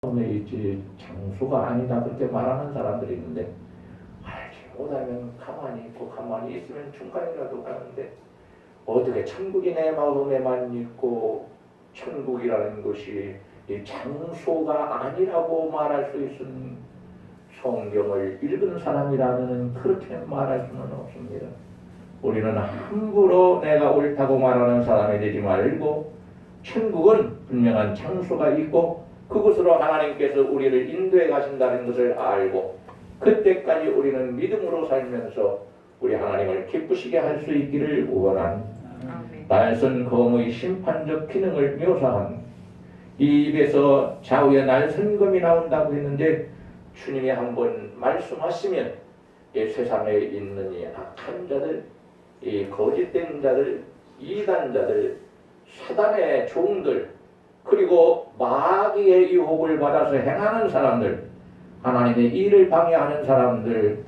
처음에 있지 장수가 아니다 그렇게 말하는 사람들이 있는데 알지 못하면 가만히 있고 가만히 있으면 중간이라도 가는데 어떻게 천국이 내 마음에만 있고 천국이라는 것이 이 장소가 아니라고 말할 수 있는 성경을 읽은 사람이라면 그렇게 말할 수는 없습니다. 우리는 함부로 내가 옳다고 말하는 사람이 되지 말고 천국은 분명한 장소가 있고 그곳으로 하나님께서 우리를 인도해 가신다는 것을 알고 그때까지 우리는 믿음으로 살면서 우리 하나님을 기쁘시게 할 수 있기를 원한 날선 검의 심판적 기능을 묘사한 이 입에서 좌우에 날선검이 나온다고 했는데 주님이 한번 말씀하시면 이 세상에 있는 이 악한 자들, 이 거짓된 자들, 이단자들, 사단의 종들 그리고 마귀의 유혹을 받아서 행하는 사람들, 하나님의 일을 방해하는 사람들,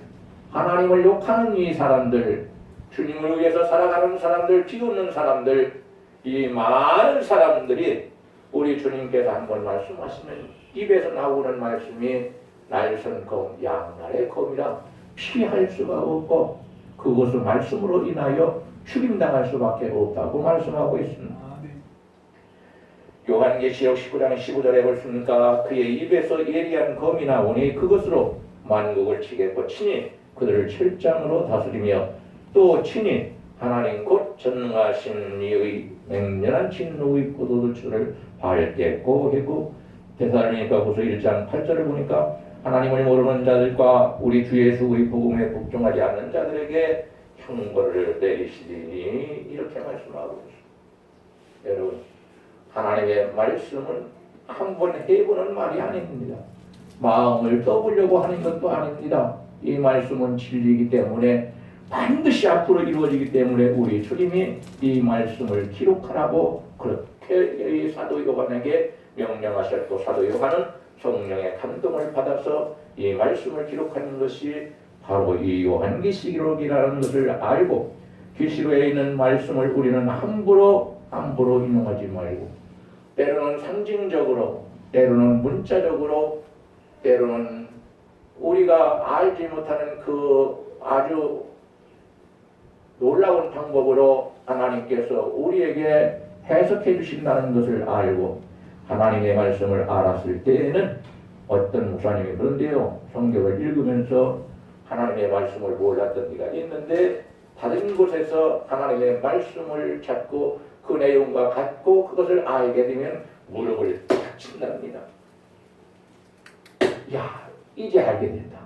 하나님을 욕하는 이 사람들, 주님을 위해서 살아가는 사람들, 비웃는 사람들, 이 많은 사람들이 우리 주님께서 한번 말씀하시면 입에서 나오는 말씀이 날선 검, 양날의 검이라 피할 수가 없고 그것을 말씀으로 인하여 죽임당할 수밖에 없다고 말씀하고 있습니다. 요한계시록 19장 15절에 보십니까? 그의 입에서 예리한 검이 나오니 그것으로 만국을 치겠고 친히 그들을 철장으로 다스리며 또 친히 하나님 곧 전능하신 이의 맹렬한 진노의 포도주를 밝겠고 했고 데살로니가후서 1장 8절을 보니까 하나님을 모르는 자들과 우리 주 예수의 복음에 복종하지 않는 자들에게 형벌을 내리시리니 이렇게 말씀하고 있습니다. 여러분 하나님의 말씀은 한 번 해보는 말이 아닙니다. 마음을 떠보려고 하는 것도 아닙니다. 이 말씀은 진리이기 때문에 반드시 앞으로 이루어지기 때문에 우리 주님이 이 말씀을 기록하라고 그렇게 사도 요한에게 명령하셨고 사도 요한은 성령의 감동을 받아서 이 말씀을 기록하는 것이 바로 이 요한계시록이라는 것을 알고 계시록에 있는 말씀을 우리는 함부로 인용하지 말고 때로는 상징적으로 때로는 문자적으로 때로는 우리가 알지 못하는 그 아주 놀라운 방법으로 하나님께서 우리에게 해석해 주신다는 것을 알고 하나님의 말씀을 알았을 때에는 어떤 목사님이 그런데요 성경을 읽으면서 하나님의 말씀을 몰랐던 이가 있는데 다른 곳에서 하나님의 말씀을 찾고 그 내용과 같고 그것을 알게 되면 무릎을 탁 친답니다. 야 이제 알게 된다.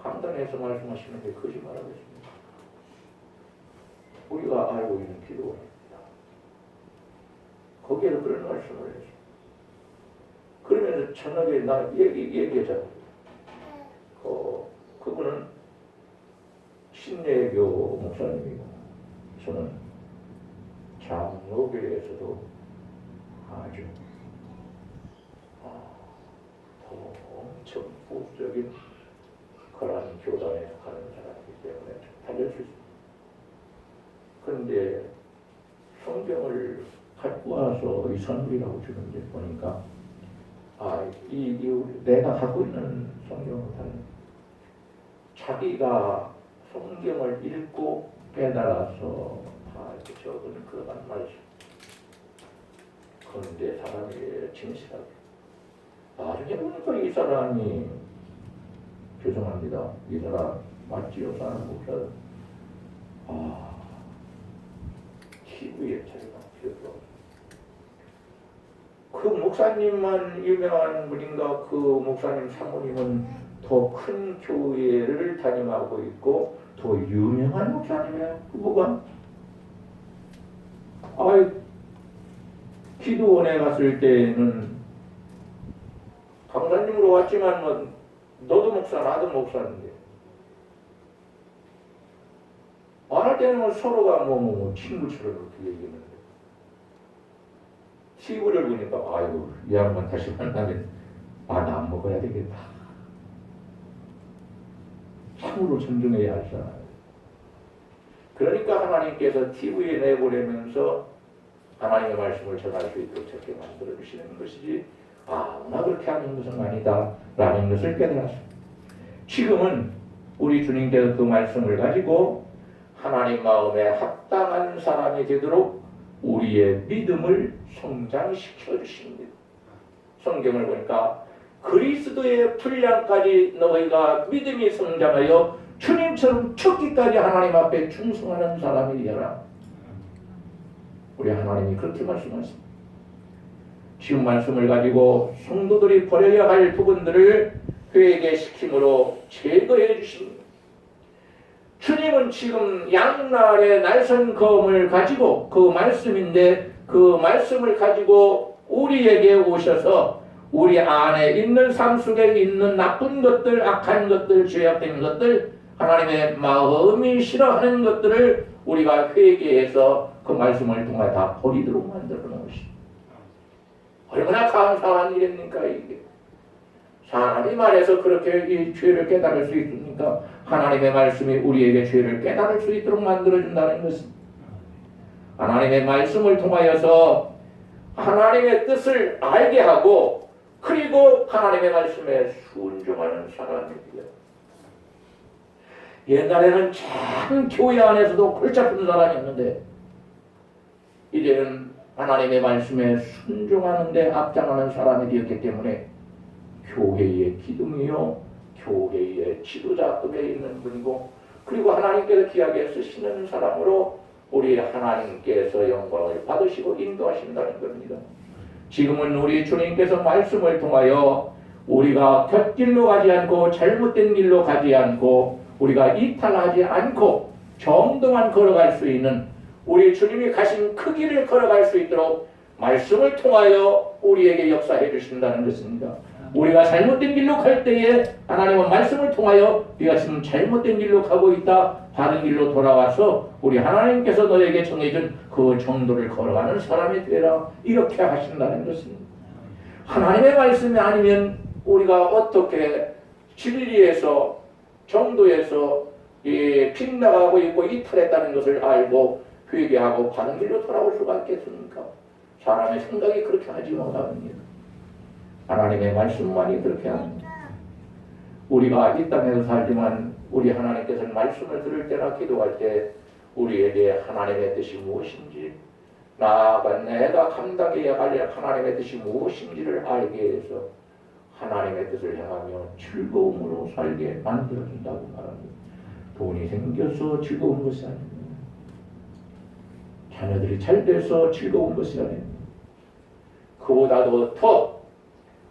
강단에서 말씀하시는 게 거짓말하고 있습니다. 우리가 알고 있는 기도입니다. 거기에도 그런 말씀을 했습니다. 그러면서 저녁에 나 얘기하자고. 그분은 신내교 목사님이고 저는 장로교에서도 아주 더 엄청 보수적인 그런 교단에 속하는 사람이기 때문에 달릴 수 있습니다. 그런데 성경을 갖고 와서 이 선물이라고 주는데 보니까 내가 갖고 있는 성경은 다른 자기가 성경을 읽고 깨달아서 다 이렇게 적은 그런 말씀. 그런데 사람이 진실하게 나중에 보니까 이 사람이 죄송합니다. 이 사람 맞지요? 사람 목사 TV에 자기가 기억도 그 목사님만 유명한 분인가 그 목사님 사모님은 더 큰 교회를 담임하고 있고 더 유명한 목사님이에요. 그거가 기도원에 갔을 때는 강사님으로 왔지만 뭐 너도 목사 나도 목사인데 말할 때는 뭐 서로가 친구처럼 그렇게 얘기했는데 TV를 보니까 아이고 이 양반 다시 만나면 나 안 먹어야 되겠다. 참으로 존중해야 할 사람. 그러니까 하나님께서 TV에 내보내면서 하나님의 말씀을 전할 수 있도록 저렇게 만들어 주시는 것이지 아무나 그렇게 하는 것은 아니다라는 것을 깨달았습니다. 지금은 우리 주님께서 그 말씀을 가지고 하나님 마음에 합당한 사람이 되도록 우리의 믿음을 성장시켜 주십니다. 성경을 보니까 그리스도의 분량까지 너희가 믿음이 성장하여 주님처럼 죽기까지 하나님 앞에 충성하는 사람이 되어라. 우리 하나님이 그렇게 말씀하십니다. 지금 말씀을 가지고 성도들이 버려야 할 부분들을 회개시킴으로 제거해 주십니다. 주님은 지금 양날의 날선 검을 가지고 그 말씀인데 그 말씀을 가지고 우리에게 오셔서 우리 안에 있는 삶 속에 있는 나쁜 것들, 악한 것들, 죄악된 것들, 하나님의 마음이 싫어하는 것들을 우리가 회개해서 그 말씀을 통해 다 버리도록 만들어 놓으시오. 얼마나 감사한 일입니까 이게. 사람이 말해서 그렇게 이 죄를 깨달을 수 있습니까? 하나님의 말씀이 우리에게 죄를 깨달을 수 있도록 만들어준다는 것입니다. 하나님의 말씀을 통하여서 하나님의 뜻을 알게 하고 그리고 하나님의 말씀에 순종하는 사람입니다. 옛날에는 참 교회 안에서도 골치 아픈 사람이었는데 이제는 하나님의 말씀에 순종하는데 앞장하는 사람이 되었기 때문에 교회의 기둥이요 교회의 지도자급에 있는 분이고 그리고 하나님께서 귀하게 쓰시는 사람으로 우리 하나님께서 영광을 받으시고 인도하신다는 겁니다. 지금은 우리 주님께서 말씀을 통하여 우리가 곁길로 가지 않고 잘못된 길로 가지 않고 우리가 이탈하지 않고 정도만 걸어갈 수 있는 우리 주님이 가신 그 길을 걸어갈 수 있도록 말씀을 통하여 우리에게 역사해 주신다는 것입니다. 우리가 잘못된 길로 갈 때에 하나님은 말씀을 통하여 네가 지금 잘못된 길로 가고 있다. 바른 길로 돌아와서 우리 하나님께서 너에게 정해준 그 정도를 걸어가는 사람이 되라. 이렇게 하신다는 것입니다. 하나님의 말씀이 아니면 우리가 어떻게 진리에서 정도에서 빗나가고 있고 이탈했다는 것을 알고 회개하고 바른 길로 돌아올 수가 있겠습니까? 사람의 생각이 그렇게 하지 못합니다. 하나님의 말씀만이 그렇게 합니다. 우리가 이 땅에서 살지만 우리 하나님께서는 말씀을 들을 때나 기도할 때 우리에게 하나님의 뜻이 무엇인지 나아가 내가 감당해야 할 하나님의 뜻이 무엇인지를 알게 해서 하나님의 뜻을 행하며 즐거움으로 살게 만들어준다고 말합니다. 돈이 생겨서 즐거운 것이 아닙니다. 자녀들이 잘 돼서 즐거운 것이 아닙니다. 그보다도 더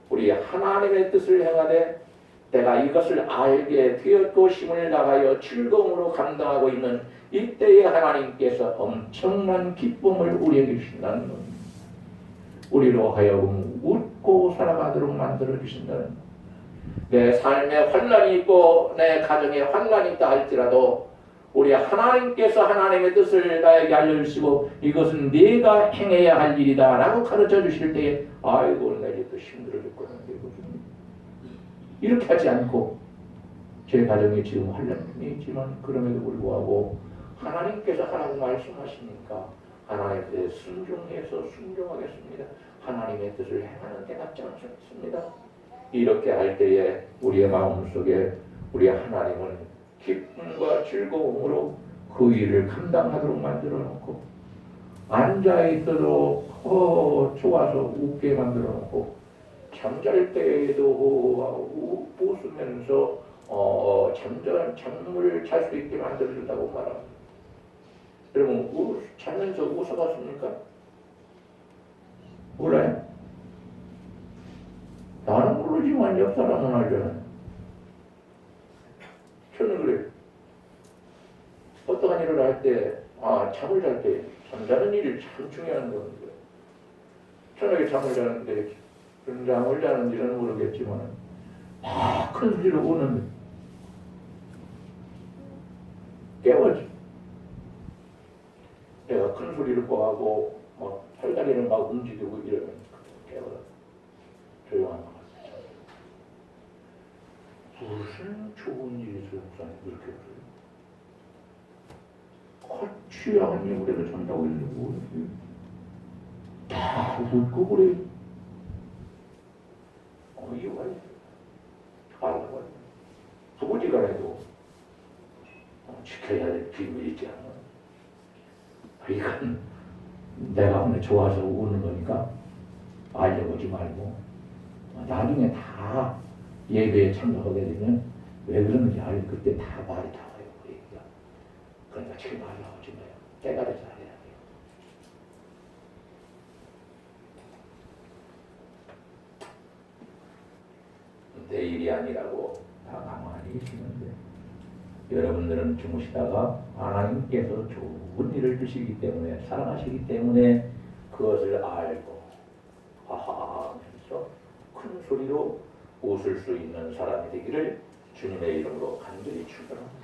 우리 하나님의 뜻을 행하되 내가 이것을 알게 되었고 힘을 나가여 즐거움으로 감당하고 있는 이때에 하나님께서 엄청난 기쁨을 우리에게 주신다는 겁니다. 우리로 하여금 웃고 살아가도록 만들어 주신다는 겁니다. 내 삶에 환난이 있고 내 가정에 환난이 있다 할지라도 우리 하나님께서 하나님의 뜻을 나에게 알려주시고 이것은 네가 행해야 할 일이다 라고 가르쳐 주실 때에 아이고 내게 또 힘들어 죽거든 이렇게 하지 않고 제 가정에 지금 환난이 있지만 그럼에도 불구하고 하나님께서 하라고 말씀하시니까 하나님의 뜻에 순종해서 순종하겠습니다. 하나님의 뜻을 행하는 데 앞장섰습니다. 이렇게 할 때에 우리의 마음속에 우리 하나님은 기쁨과 즐거움으로 그 일을 감당하도록 만들어 놓고 앉아있어도 좋아서 웃게 만들어 놓고 잠잘 때에도 웃으면서 잠을 잘 수 있게 만들어 준다고 말합니다. 여러분 자면서 웃어봤습니까? 몰라요? 나는 모르지만 옆 사람은 알잖아요. 저는 그래. 어떠한 일을 할 때, 잠을 잘 때, 잠자는 일이 참 중요한 겁니다. 저녁에 잠을 자는데, 잠을 자는지는 모르겠지만, 큰 소리로 우는데, 깨워지. 내가 큰 소리를 꼬하고, 팔다리를 막 움직이고 이러면 깨워라. 조용한 것 같아요. 무슨 좋은 일이 있었잖아요. 이렇게 그래요. 취한 예물에도 잔다고 있는 거예요. 웃고 그래. 이유가 있어. 알고 부부지간에도 지켜야 될 비밀이 있지 않나. 이건 내가 오늘 좋아서 우는 거니까 알려보지 말고 나중에 다 예배에 참석하게 되면 왜 그러는지 알고 그때 다 말이 다 와요. 그러니까 지금 말라고 하지 마요. 깨달아 잘해야 돼요. 내 일이 아니라고 다 가만히 계시는데 여러분들은 주무시다가 하나님께서 좋은 일을 주시기 때문에 사랑하시기 때문에 그것을 알고 하하 하면서 큰 소리로 웃을 수 있는 사람이 되기를 주님의 이름으로 간절히 축원합니다.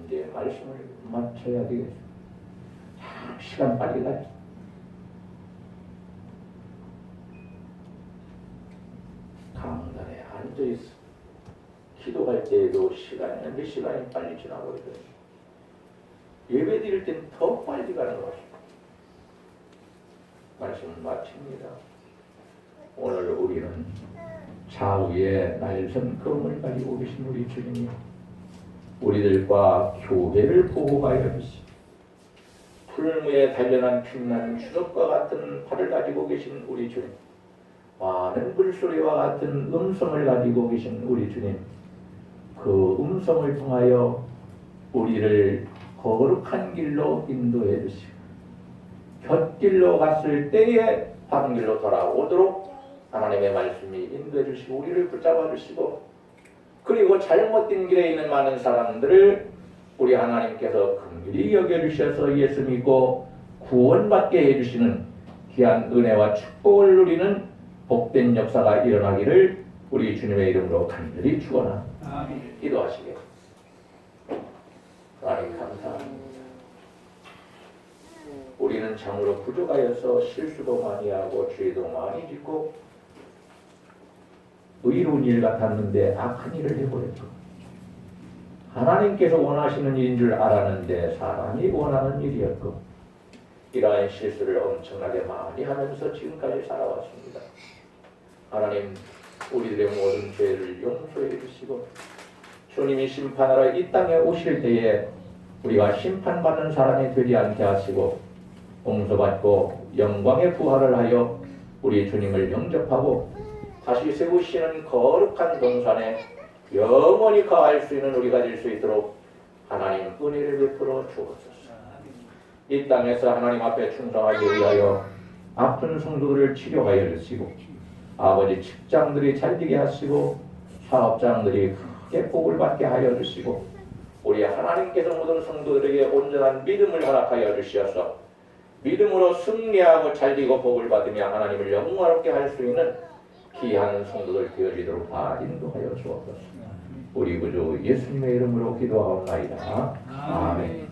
이제 말씀을 마쳐야 되겠습니다. 참 시간 빨리 가지. 강단에 앉아있어. 기도할 때에도 몇 시간이 빨리 지나버리거든요. 예배 드릴 땐 더 빨리 가는 것 같습니다. 말씀을 마칩니다. 오늘 우리는 좌우에 날선 검을 가지고 계신 우리 주님이 우리들과 교회를 보고 가야 하시. 풀무에 단련한 빛나는 주석과 같은 팔을 가지고 계신 우리 주님. 많은 물소리와 같은 음성을 가지고 계신 우리 주님. 그 음성을 통하여 우리를 거룩한 길로 인도해 주시고 곁길로 갔을 때에 바른 길로 돌아오도록 하나님의 말씀이 인도해 주시고 우리를 붙잡아 주시고 그리고 잘못된 길에 있는 많은 사람들을 우리 하나님께서 긍휼히 여겨주셔서 예수 믿고 구원받게 해주시는 귀한 은혜와 축복을 누리는 복된 역사가 일어나기를 우리 주님의 이름으로 간절히 축원합니다. 기도하시게. 하나님 감사합니다. 우리는 참으로 부족하여서 실수도 많이 하고 죄도 많이 짓고 의로운 일 같았는데 악한 일을 해버렸고 하나님께서 원하시는 일인 줄 알았는데 사람이 원하는 일이었고 이러한 실수를 엄청나게 많이 하면서 지금까지 살아왔습니다. 하나님 우리들의 모든 죄를 용서해 주시고 주님이 심판하러 이 땅에 오실 때에 우리가 심판받는 사람이 되지 않게 하시고 용서받고 영광의 부활을 하여 우리 주님을 영접하고 다시 세우시는 거룩한 동산에 영원히 거할 수 있는 우리가 될 수 있도록 하나님 은혜를 베풀어 주옵소서. 이 땅에서 하나님 앞에 충성하기 위하여 아픈 성도들을 치료하여 주시고 아버지 직장들이 잘되게 하시고 사업장들이 크게 복을 받게 하여 주시고 우리 하나님께서 모든 성도들에게 온전한 믿음을 허락하여 주시어서 믿음으로 승리하고 잘되고 복을 받으며 하나님을 영광롭게 할 수 있는 귀한 성도들 되어지도록 다 인도하여 주옵소서. 우리 구주 예수님의 이름으로 기도하옵나이다. 아멘.